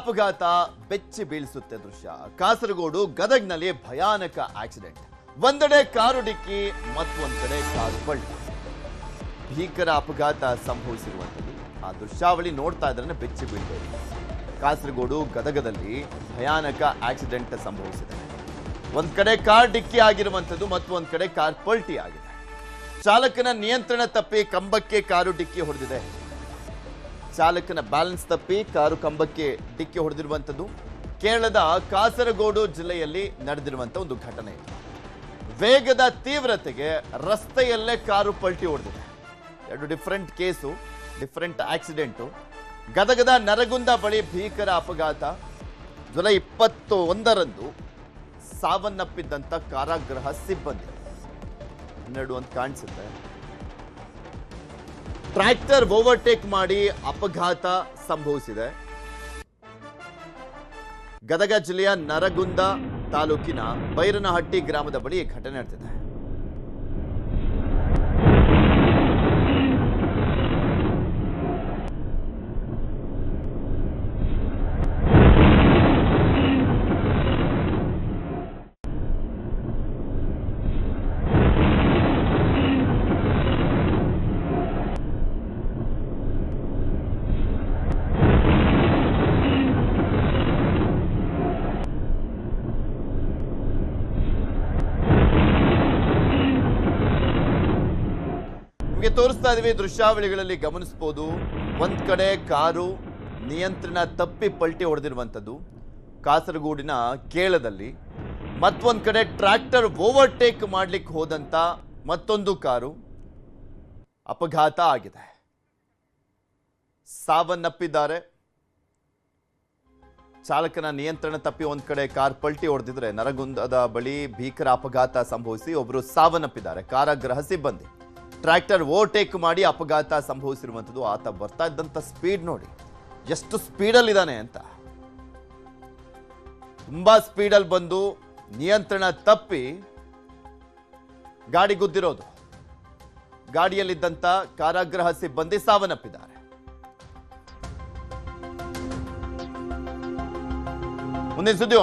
ಅಪಘಾತ ಬೆಚ್ಚಿ ಬೀಳಿಸುತ್ತೆ ದೃಶ್ಯ. ಕಾಸರಗೋಡು ಗದಗ್ನಲ್ಲಿ ಭಯಾನಕ ಆಕ್ಸಿಡೆಂಟ್. ಒಂದೆಡೆ ಕಾರು ಡಿಕ್ಕಿ, ಮತ್ತೊಂದು ಕಡೆ ಕಾರು ಪಲ್ಟಿ. ಭೀಕರ ಅಪಘಾತ ಸಂಭವಿಸಿರುವಂಥದ್ದು. ಆ ದೃಶ್ಯಾವಳಿ ನೋಡ್ತಾ ಇದ್ರೆ ಬೆಚ್ಚಿ ಬೀಳ್ಬೇಕು. ಕಾಸರಗೋಡು ಗದಗದಲ್ಲಿ ಭಯಾನಕ ಆಕ್ಸಿಡೆಂಟ್ ಸಂಭವಿಸಿದೆ. ಒಂದ್ ಕಡೆ ಕಾರ್ ಡಿಕ್ಕಿ ಆಗಿರುವಂಥದ್ದು, ಮತ್ತೊಂದು ಕಡೆ ಕಾರ್ ಪಲ್ಟಿ ಆಗಿದೆ. ಚಾಲಕನ ನಿಯಂತ್ರಣ ತಪ್ಪಿ ಕಂಬಕ್ಕೆ ಕಾರು ಡಿಕ್ಕಿ ಹೊಡೆದಿದೆ. ಚಾಲಕನ ಬ್ಯಾಲೆನ್ಸ್ ತಪ್ಪಿ ಕಾರು ಕಂಬಕ್ಕೆ ಡಿಕ್ಕಿ ಹೊಡೆದಿರುವಂಥದ್ದು ಕೇರಳದ ಕಾಸರಗೋಡು ಜಿಲ್ಲೆಯಲ್ಲಿ ನಡೆದಿರುವಂಥ ಒಂದು ಘಟನೆ. ವೇಗದ ತೀವ್ರತೆಗೆ ರಸ್ತೆಯಲ್ಲೇ ಕಾರು ಪಲ್ಟಿ ಹೊಡೆದಿದೆ. ಎರಡು ಡಿಫರೆಂಟ್ ಕೇಸು, ಡಿಫರೆಂಟ್ ಆಕ್ಸಿಡೆಂಟು. ಗದಗದ ನರಗುಂದ ಬಳಿ ಭೀಕರ ಅಪಘಾತ. ಜುಲೈ 21ರಂದು ಸಾವನ್ನಪ್ಪಿದ್ದಂಥ ಕಾರಾಗೃಹ ಸಿಬ್ಬಂದಿ 12 ಅಂತ ಕಾಣಿಸುತ್ತೆ. ಟ್ರ್ಯಾಕ್ಟರ್ ಓವರ್ಟೇಕ್ ಮಾಡಿ ಅಪಘಾತ ಸಂಭವಿಸಿದೆ. ಗದಗ ಜಿಲ್ಲೆಯ ನರಗುಂದ ತಾಲೂಕಿನ ಬೈರನಹಟ್ಟಿ ಗ್ರಾಮದ ಬಳಿ ಈ ಘಟನೆ ನಡೆದಿದೆ. ತೋರಿಸ್ತಾ ಇದೀವಿ ದೃಶ್ಯಾವಳಿಗಳಲ್ಲಿ ಗಮನಿಸಬಹುದು. ಒಂದ್ ಕಡೆ ಕಾರು ನಿಯಂತ್ರಣ ತಪ್ಪಿ ಪಲ್ಟಿ ಹೊಡೆದಿರುವಂಥದ್ದು ಕಾಸರಗೋಡಿನ ಕೇಳದಲ್ಲಿ, ಮತ್ತೊಂದ್ ಕಡೆ ಟ್ರ್ಯಾಕ್ಟರ್ ಓವರ್ಟೇಕ್ ಮಾಡ್ಲಿಕ್ಕೆ ಹೋದಂತ ಮತ್ತೊಂದು ಕಾರು ಅಪಘಾತ ಆಗಿದೆ. ಸಾವನ್ನಪ್ಪಿದ್ದಾರೆ. ಚಾಲಕನ ನಿಯಂತ್ರಣ ತಪ್ಪಿ ಒಂದ್ ಕಡೆ ಕಾರ್ ಪಲ್ಟಿ ಹೊಡೆದಿದ್ರೆ ನರಗುಂದದ ಬಳಿ ಭೀಕರ ಅಪಘಾತ ಸಂಭವಿಸಿ ಒಬ್ಬರು ಸಾವನ್ನಪ್ಪಿದ್ದಾರೆ. ಕಾರಾಗೃಹ ಸಿಬ್ಬಂದಿ ಟ್ರ್ಯಾಕ್ಟರ್ ಓವರ್ಟೇಕ್ ಮಾಡಿ ಅಪಘಾತ ಸಂಭವಿಸಿರುವಂಥದ್ದು. ಆತ ಬರ್ತಾ ಇದ್ದಂಥ ಸ್ಪೀಡ್ ನೋಡಿ, ಎಷ್ಟು ಸ್ಪೀಡಲ್ಲಿದ್ದಾನೆ ಅಂತ. ತುಂಬಾ ಸ್ಪೀಡಲ್ಲಿ ಬಂದು ನಿಯಂತ್ರಣ ತಪ್ಪಿ ಗಾಡಿ ಗುದ್ದಿರೋದು. ಗಾಡಿಯಲ್ಲಿದ್ದಂಥ ಕಾರಾಗೃಹ ಸಿಬ್ಬಂದಿ ಸಾವನ್ನಪ್ಪಿದ್ದಾರೆ. ಮುಂದಿನ ಸುದ್ದಿ